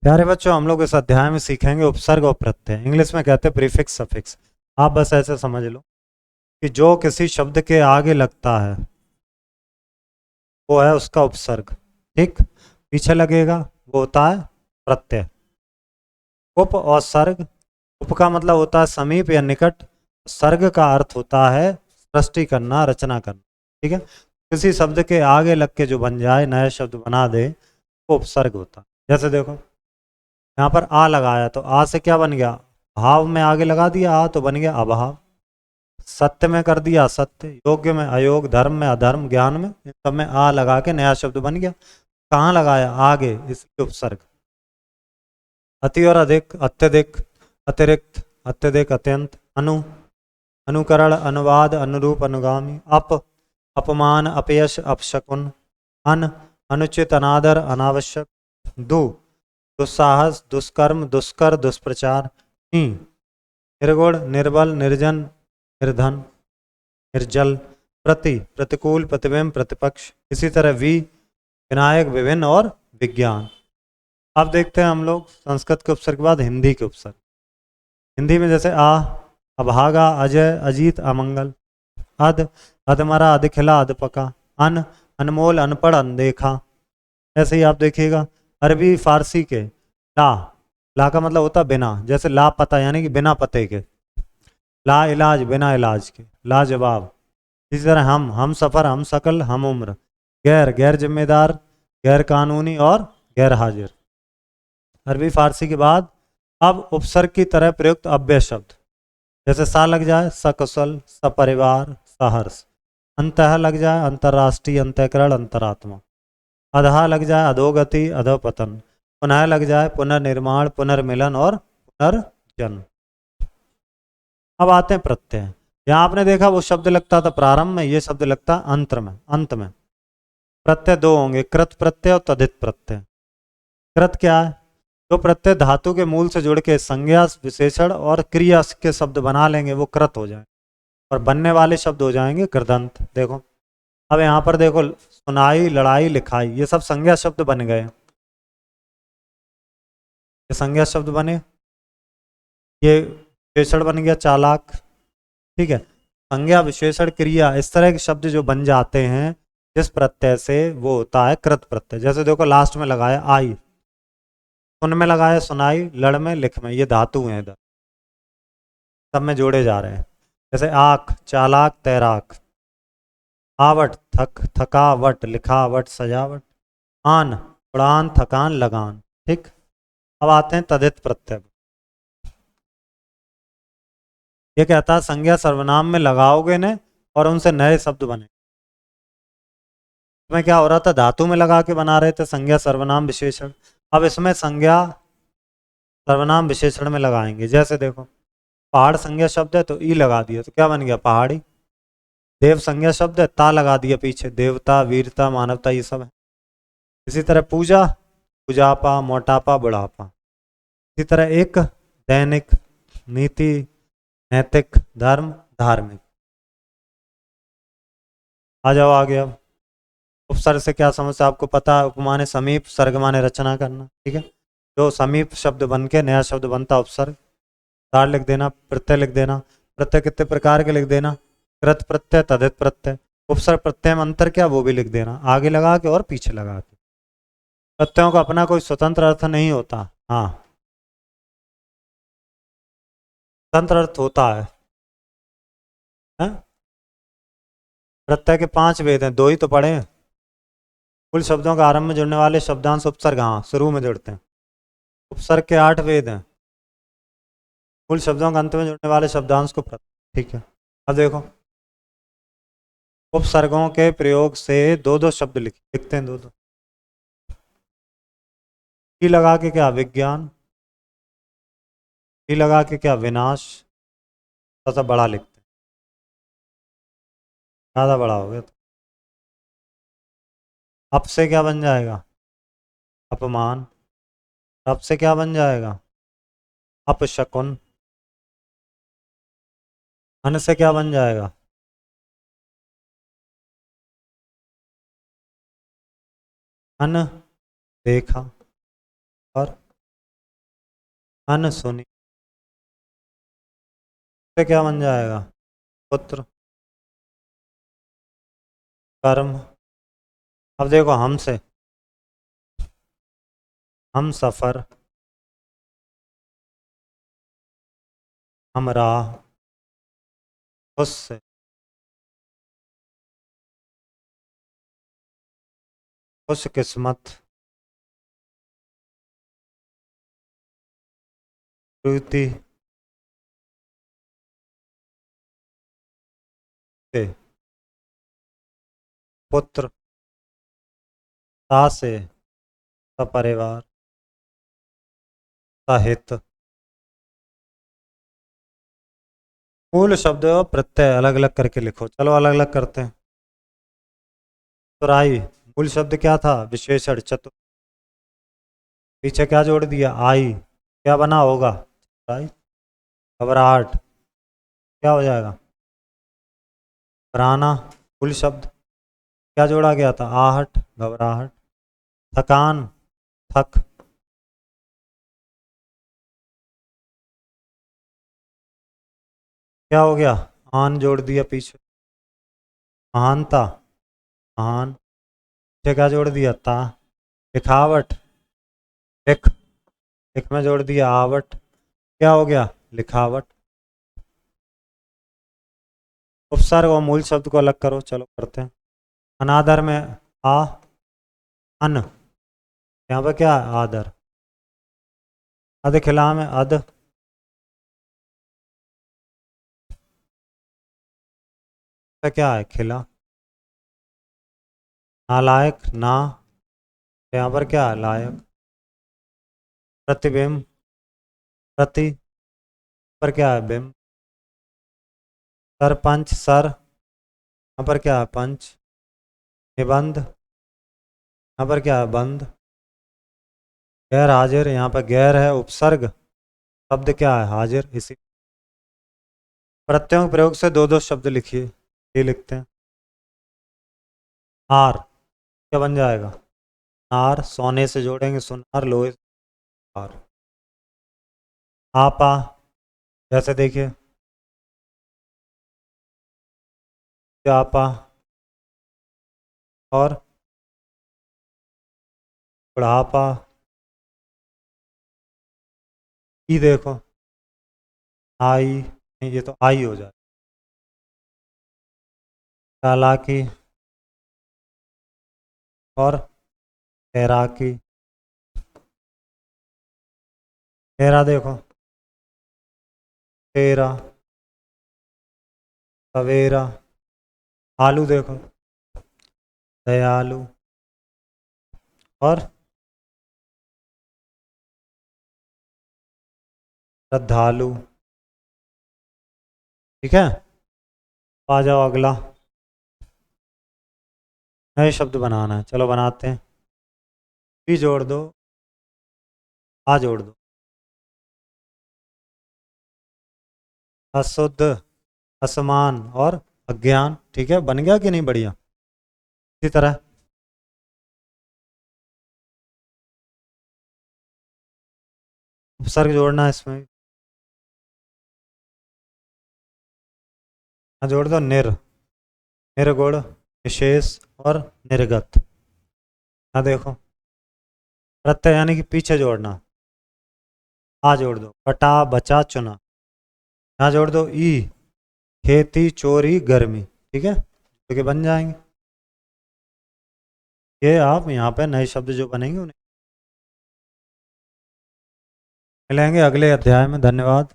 प्यारे बच्चों, हम लोग इस अध्याय में सीखेंगे उपसर्ग और प्रत्यय। इंग्लिश में कहते हैं प्रीफिक्स सफिक्स। आप बस ऐसे समझ लो कि जो किसी शब्द के आगे लगता है वो है उसका उपसर्ग। ठीक, पीछे लगेगा वो होता है प्रत्यय। उप और सर्ग। उप का मतलब होता है समीप या निकट। सर्ग का अर्थ होता है सृष्टि करना, रचना करना। ठीक है, किसी शब्द के आगे लग के जो बन जाए, नया शब्द बना दे, वो उपसर्ग होता है। जैसे देखो, यहाँ पर आ लगाया तो आ से क्या बन गया? भाव में आगे लगा दिया आ तो बन गया अभाव। सत्य में कर दिया सत्य, योग्य में अयोग, धर्म में अधर्म, ज्ञान में, इन सब में आ लगा के नया शब्द बन गया। कहाँ लगाया? आगे, इसलिए उपसर्ग। अति और अधिक, अत्यधिक, अतिरिक्त, अत्यधिक, अत्यंत, अनु, अनुकरण, अनुवाद, अनुरूप, अनुगामी, अपमान, अपयश, अपशकुन, अनुचित, अनादर, अनावश्यक, दुस्साहस, दुष्कर्म, दुष्कर, दुष्प्रचार, निर्गुण, निर्बल, निर्जन, निर्धन, निर्जल, प्रतिकूल, प्रतिबिंब, प्रतिपक्ष। इसी तरह विनायक, विभिन्न और विज्ञान। अब देखते हैं हम लोग संस्कृत के उपसर्ग के बाद हिंदी के उपसर्ग। हिंदी में जैसे अभागा, अजय, अजीत, अमंगल, अध, अधमरा, अधखिला, अधपका, अनमोल, अनपढ़, अनदेखा। ऐसे ही आप देखिएगा अरबी फारसी के ला, ला का मतलब होता बिना, जैसे ला पता यानी कि बिना पते के। ला इलाज, बिना इलाज के। लाजवाब। इसी तरह हम सफ़र, हम शकल, हम उम्र। गैर, गैर जिम्मेदार, गैर कानूनी और गैर हाजिर। अरबी फारसी के बाद अब उपसर्ग की तरह प्रयुक्त अव्यय शब्द। जैसे सा लग जाए सकुशल, सपरिवार, सहर्ष। अंतः लग जाए अंतर्राष्ट्रीय, अंतःकरण, अंतरात्मा। अधहा लग जाए अधोगति, अधोपतन। पुनः लग जाए पुनर्निर्माण, पुनर्मिलन और पुनर्जन्म। अब आते हैं प्रत्यय। यहाँ आपने देखा वो शब्द लगता था प्रारंभ में, ये शब्द लगता अंत में। प्रत्यय दो होंगे, कृत प्रत्यय और तद्धित प्रत्यय। कृत क्या है? जो प्रत्यय धातु के मूल से जुड़ के संज्ञा, विशेषण और क्रिया के शब्द बना लेंगे वो कृत हो जाए, और बनने वाले शब्द हो जाएंगे कृदंत। देखो, अब यहाँ पर देखो, सुनाई, लड़ाई, लिखाई, ये सब संज्ञा शब्द बन गए। ये संज्ञा शब्द बने, ये विशेषण बन गया चालाक। ठीक है, संज्ञा, विशेषण, क्रिया, इस तरह के शब्द जो बन जाते हैं जिस प्रत्यय से, वो होता है कृत प्रत्यय। जैसे देखो लास्ट में लगाया आई, सुन में लगाया सुनाई, लड़ में, लिख में, ये धातु हैं इधर, सब में जोड़े जा रहे हैं। जैसे आख, चालाक, तैराक। आवट, थकावट, लिखावट, सजावट। आन, उड़ान, थकान, लगान। ठीक, अब आते हैं तद्धित प्रत्यय। ये कहता है संज्ञा सर्वनाम में लगाओगे ने और उनसे नए शब्द बने। इसमें क्या हो रहा था? धातु में लगा के बना रहे थे संज्ञा, सर्वनाम, विशेषण। अब इसमें संज्ञा, सर्वनाम, विशेषण में लगाएंगे। जैसे देखो, पहाड़ संज्ञा शब्द है तो ई लगा दिया तो क्या बन गया? पहाड़ी। देव संज्ञा शब्द है, ता लगा दिया पीछे, देवता, वीरता, मानवता, ये सब है। इसी तरह पूजा, पूजापा, मोटापा, बुढ़ापा। इसी तरह एक, दैनिक, नीति, नैतिक, धर्म, धार्मिक। आ जाओ आगे। अब उपसर्ग से क्या समझते आपको पता है? उपमाने समीप, सर्ग माने रचना करना। ठीक है, जो समीप शब्द बन के नया शब्द बनता उपसर्ग। तार लिख देना, प्रत्यय लिख देना। प्रत्यय कितने प्रकार के लिख देना? कृत प्रत्यय, तद्धित प्रत्यय। उपसर्ग प्रत्यय में अंतर क्या, वो भी लिख देना, आगे लगा के और पीछे लगा के। प्रत्ययों का अपना कोई स्वतंत्र अर्थ नहीं होता। हाँ, स्वतंत्र अर्थ होता है? प्रत्यय के 5 वेद हैं, 2 ही तो पढ़े हैं। कुल शब्दों का आरंभ में जुड़ने वाले शब्दांश उपसर्ग, हाँ, शुरू में जुड़ते हैं। उपसर्ग के 8 वेद हैं। कुल शब्दों का अंत में जुड़ने वाले शब्दांश को ठीक है, अब देखो, उपसर्गों के प्रयोग से दो दो शब्द लिखते हैं, दो दो। की लगा के क्या? विज्ञान। की लगा के क्या? विनाश। थोड़ा सा बड़ा लिखते हैं, ज़्यादा बड़ा हो गया तो। अब से क्या बन जाएगा? अपमान। अब से क्या बन जाएगा? अपशकुन। अन से क्या बन जाएगा? अन देखा। और अनसुनी, तो क्या बन जाएगा? पुत्र। कर्म। अब देखो हमसे, हम सफर, हम राह, उससे, खुश किस्मत, प्रीति से, पुत्र, ता से, सपरिवार, साहित्य। मूल शब्द और प्रत्यय अलग अलग करके लिखो। चलो अलग अलग करते हैं। चतुराई, मूल शब्द क्या था? विशेषण चतुर, पीछे क्या जोड़ दिया? आई, क्या बना होगा? चतुराई। घबराहट, क्या हो जाएगा? घबराना। मूल शब्द क्या जोड़ा गया था? आहट, घबराहट। थकान, थक, क्या हो गया? आन जोड़ दिया पीछे। महानता, महान, पीछे क्या जोड़ दिया? ता। लिखावट, लिख, लिख में जोड़ दिया आवट, क्या हो गया? लिखावट। उपसर्ग और मूल शब्द को अलग करो। चलो करते हैं। अनादर में आ, अन, यहाँ पर क्या है? आदर। अध खिला में अध, तो क्या है? खिला। नालायक ना, तो यहाँ पर क्या है? लायक। प्रतिबिंब, प्रति, पर क्या है? बिंब। सरपंच, सर, यहाँ पर क्या है? पंच। निबंध, यहाँ पर क्या है? बंद। गैर हाजिर, यहाँ पर गैर है उपसर्ग, शब्द क्या है? हाजिर। इसी प्रत्ययों के प्रयोग से दो दो शब्द लिखिए। ये लिखते हैं। हार, क्या बन जाएगा? नार, सोने से जोड़ेंगे सुनार, लोहे से हार। आपा, जैसे देखिए, आपा, और बुढ़ापा, ई देखो, आई, नहीं ये तो आई हो जाए। चालाकी, और तैराकी। तेरा देखो, तेरा, सवेरा। आलू देखो, दयालु, और श्रद्धालु। ठीक है, आ जाओ अगला। नए शब्द बनाना है, चलो बनाते हैं। भी जोड़ दो, आ जोड़ दो। अशुद्ध, असमान, और अज्ञान। ठीक है, बन गया कि नहीं? बढ़िया। इसी तरह उपसर्ग जोड़ना है इसमें। हाँ जोड़ दो। निर्गुण, विशेष, और निर्गत। हाँ देखो, प्रत्यय यानी कि पीछे जोड़ना। आ जोड़ दो। कटा, बचा, चुना। यहाँ जोड़ दो ई, खेती, चोरी, गर्मी। ठीक है, तो ये बन जाएंगे। ये आप यहाँ पे नए शब्द जो बनेंगे उन्हें मिलेंगे अगले अध्याय में। धन्यवाद।